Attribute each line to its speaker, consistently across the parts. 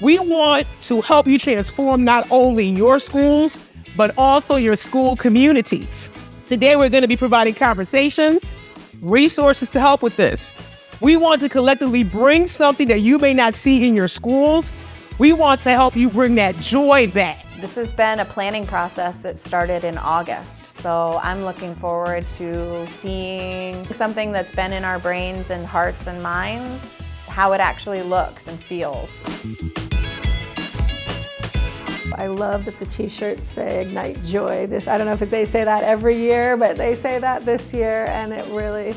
Speaker 1: We want to help you transform not only your schools, but also your school communities. Today, we're going to be providing conversations, resources to help with this. We want to collectively bring something that you may not see in your schools. We want to help you bring that joy back.
Speaker 2: This has been a planning process that started in August. So I'm looking forward to seeing something that's been in our brains and hearts and minds, how it actually looks and feels.
Speaker 3: I love that the t-shirts say Ignite Joy. I don't know if they say that every year, but they say that this year, and it really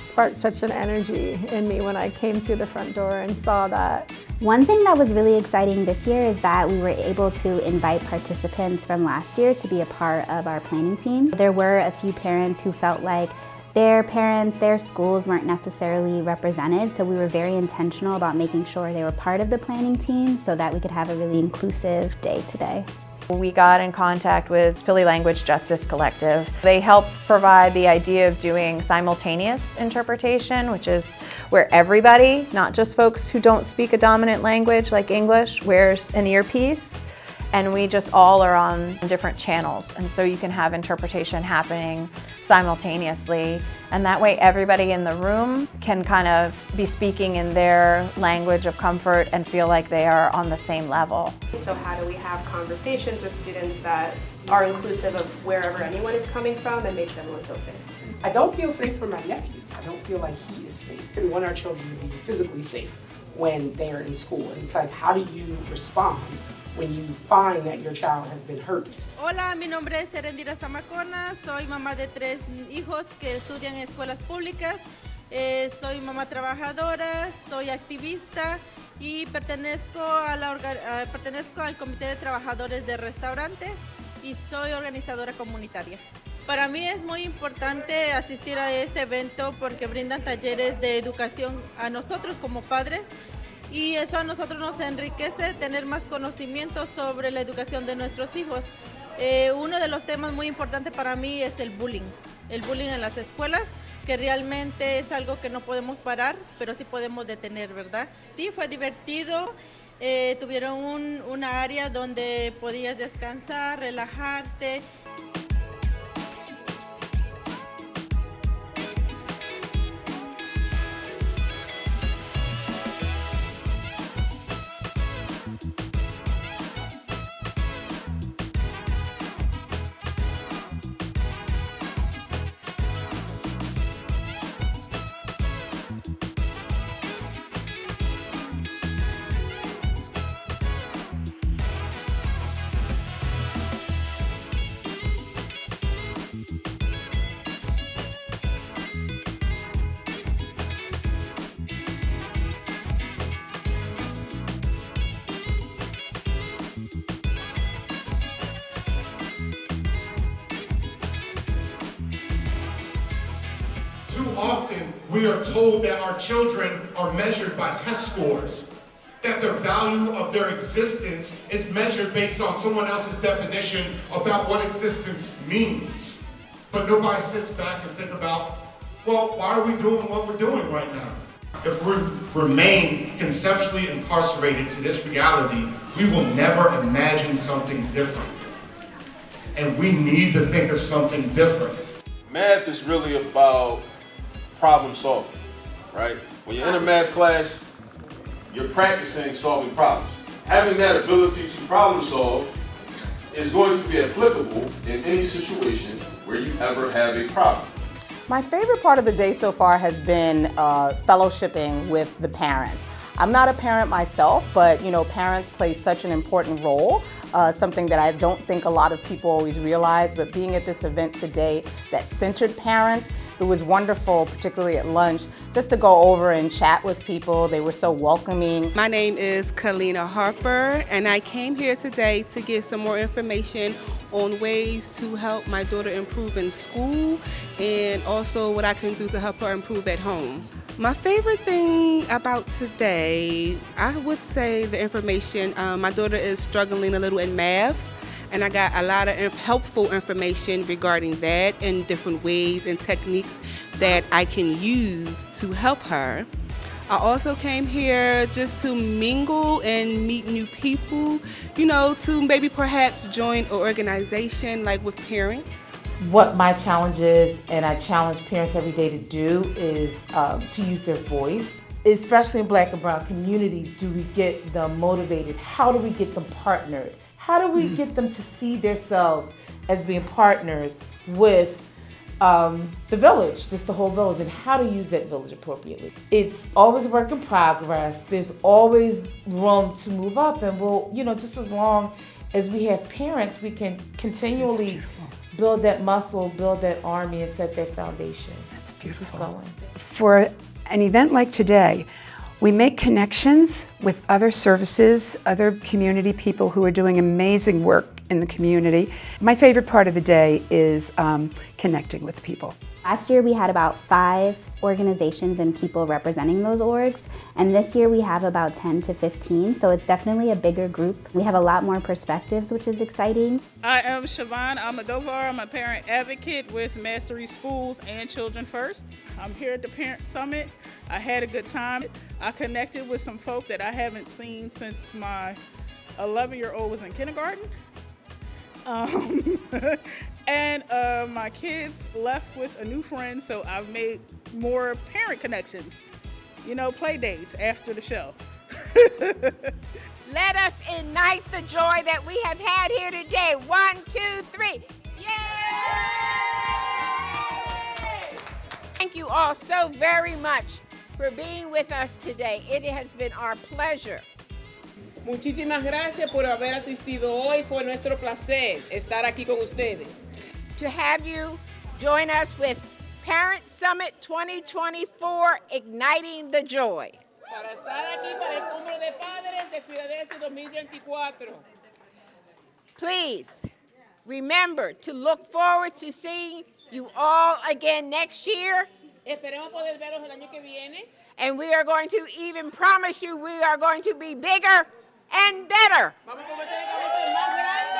Speaker 3: sparked such an energy in me when I came through the front door and saw that.
Speaker 4: One thing that was really exciting this year is that we were able to invite participants from last year to be a part of our planning team. There were a few parents who felt like their parents, their schools weren't necessarily represented, so we were very intentional about making sure they were part of the planning team so that we could have a really inclusive day today.
Speaker 2: We got in contact with Philly Language Justice Collective. They help provide the idea of doing simultaneous interpretation, which is where everybody, not just folks who don't speak a dominant language like English, wears an earpiece, and we just all are on different channels. And so you can have interpretation happening simultaneously, and that way everybody in the room can kind of be speaking in their language of comfort and feel like they are on the same level.
Speaker 5: So how do we have conversations with students that are inclusive of wherever anyone is coming from and makes everyone feel safe?
Speaker 6: I don't feel safe for my nephew. I don't feel like he is safe. We want our children to be physically safe when they are in school. And it's like, how do you respond when you find that your child has been hurt?
Speaker 7: Hola, mi nombre es Erendira Zamacona, soy mamá de 3 hijos que estudian en escuelas públicas, soy mamá trabajadora, soy activista y pertenezco al Comité de Trabajadores de Restaurante y soy organizadora comunitaria. Para mí es muy importante asistir a este evento porque brindan talleres de educación a nosotros como padres. Y eso a nosotros nos enriquece tener más conocimiento sobre la educación de nuestros hijos. Uno de los temas muy importantes para mí es el bullying en las escuelas, que realmente es algo que no podemos parar, pero sí podemos detener, ¿verdad? Sí, fue divertido, tuvieron una área donde podías descansar, relajarte.
Speaker 8: Too often, we are told that our children are measured by test scores, that the value of their existence is measured based on someone else's definition about what existence means. But nobody sits back and think about, well, why are we doing what we're doing right now? If we remain conceptually incarcerated to this reality, we will never imagine something different. And we need to think of something different.
Speaker 9: Math is really about problem solving, right? When you're in a math class, you're practicing solving problems. Having that ability to problem solve is going to be applicable in any situation where you ever have a problem.
Speaker 10: My favorite part of the day so far has been fellowshipping with the parents. I'm not a parent myself, but parents play such an important role, something that I don't think a lot of people always realize, but being at this event today that centered parents, it was wonderful, particularly at lunch, just to go over and chat with people. They were so welcoming.
Speaker 11: My name is Kalina Harper, and I came here today to get some more information on ways to help my daughter improve in school and also what I can do to help her improve at home. My favorite thing about today, I would say the information. My daughter is struggling a little in math, and I got a lot of helpful information regarding that and different ways and techniques that I can use to help her. I also came here just to mingle and meet new people, you know, to maybe perhaps join an organization like with parents.
Speaker 12: What my challenge is, and I challenge parents every day to do, is to use their voice. Especially in Black and Brown communities, do we get them motivated? How do we get them partnered? How do we get them to see themselves as being partners with the village, just the whole village, and how to use that village appropriately? It's always a work in progress. There's always room to move up, and we'll, you know, just as long as we have parents, we can continually build that muscle, build that army, and set that foundation.
Speaker 13: That's beautiful.
Speaker 12: Keep going.
Speaker 13: For an event like today, we make connections with other services, other community people who are doing amazing work in the community. My favorite part of the day is connecting with people.
Speaker 4: Last year we had about 5 organizations and people representing those orgs, and this year we have about 10 to 15, so it's definitely a bigger group. We have a lot more perspectives, which is exciting.
Speaker 14: I am Siobhan Almodovar. I'm a parent advocate with Mastery Schools and Children First. I'm here at the Parent Summit. I had a good time. I connected with some folk that I haven't seen since my 11-year-old was in kindergarten. And my kids left with a new friend, so I've made more parent connections, you know, play dates after the show.
Speaker 15: Let us ignite the joy that we have had here today. 1, 2, 3. Yay! Thank you all so very much for being with us today. It has been our pleasure.
Speaker 16: Muchísimas gracias por haber asistido hoy. Fue nuestro placer estar aquí con ustedes.
Speaker 15: To have you join us with Parent Summit 2024, Igniting the Joy.
Speaker 16: Para estar aquí para el Cumbre de Padres de Filadelfia 2024.
Speaker 15: Please remember to look forward to seeing you all again next year.
Speaker 16: Esperemos poder verlos el año que viene.
Speaker 15: And we are going to even promise you we are going to be bigger and better.
Speaker 16: Vamos a prometer que vamos a ser más grandes